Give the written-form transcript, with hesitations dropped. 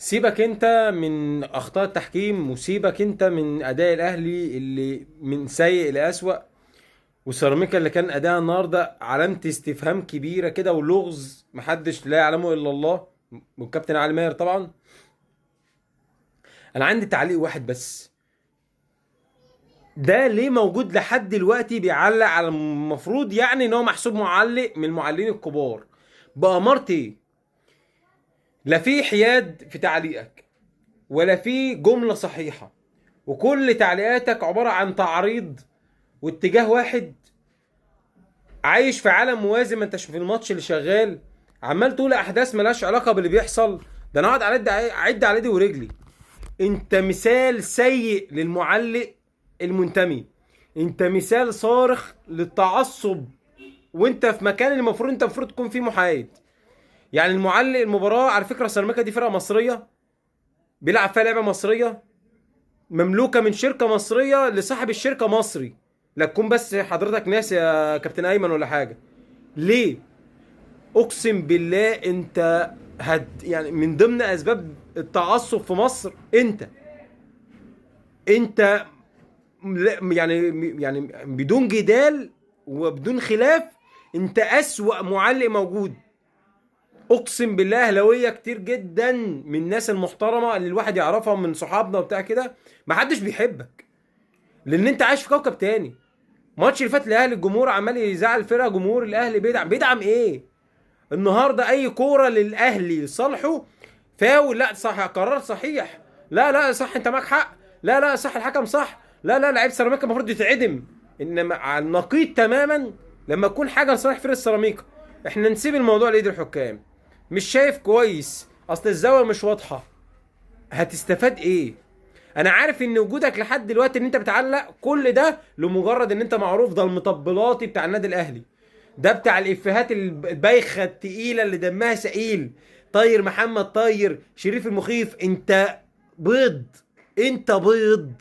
سيبك انت من اخطاء التحكيم، وسيبك انت من اداء الاهلي اللي من سيء لاسوأ. وسيراميكا اللي كان اداء النهارده علامه استفهام كبيره كده، ولغز محدش لا يعلمه الا الله والكابتن علي ماهر طبعا. انا عندي تعليق واحد بس: ده ليه موجود لحد دلوقتي بيعلق على المفروض يعني ان هو محسوب معلق من المعلقين الكبار؟ بأمارة ايه؟ لا في حياد في تعليقك، ولا في جملة صحيحة، وكل تعليقاتك عبارة عن تعريض واتجاه واحد. عايش في عالم موازي، ما انتش في الماتش اللي شغال. عمال تقول احداث ملهاش علاقة باللي بيحصل. ده انا اقعد اعد على ايدي ورجلي. انت مثال سيء للمعلق المنتمي. انت مثال صارخ للتعصب، وانت في مكان المفروض انت المفروض تكون فيه محايد. يعني المعلق المباراة، على فكرة سيراميكا دي فرقة مصرية، بيلعب فيها لعبة مصرية، مملوكه من شركه مصريه لصاحب الشركه مصري. لا تكون بس حضرتك ناس يا كابتن ايمن ولا حاجه. ليه؟ اقسم بالله انت يعني من ضمن اسباب التعصب في مصر انت يعني بدون جدال وبدون خلاف، انت اسوأ معلق موجود. اقسم بالله اهلاويه كتير جدا من الناس المحترمه اللي الواحد يعرفها من صحابنا وبتاع كده، محدش بيحبك لان انت عايش في كوكب تاني. ماتش اللي فات الاهلي الجمهور عمال يزعل الفرقه، جمهور الاهلي بيدعم ايه؟ النهارده اي كوره للاهلي لصالحه فاول، لا صح قرار صحيح، لا لا صح انت معاك حق، لا لا صح الحكم صح، لا لا لعيب سيراميكا المفروض يتعدم. انما على النقيض تماما لما تكون حاجه لصالح فرقه سيراميكا، احنا نسيب الموضوع لايد الحكام. مش شايف كويس، اصل الزاويه مش واضحه، هتستفاد ايه؟ انا عارف ان وجودك لحد دلوقتي ان انت بتعلق كل ده لمجرد ان انت معروف، ده المطبلاتي بتاع النادي الاهلي، ده بتاع الافيهات البايخه التقيله اللي دمها سئيل. طاير محمد طاير، شريف المخيف، انت بيض، انت بيض.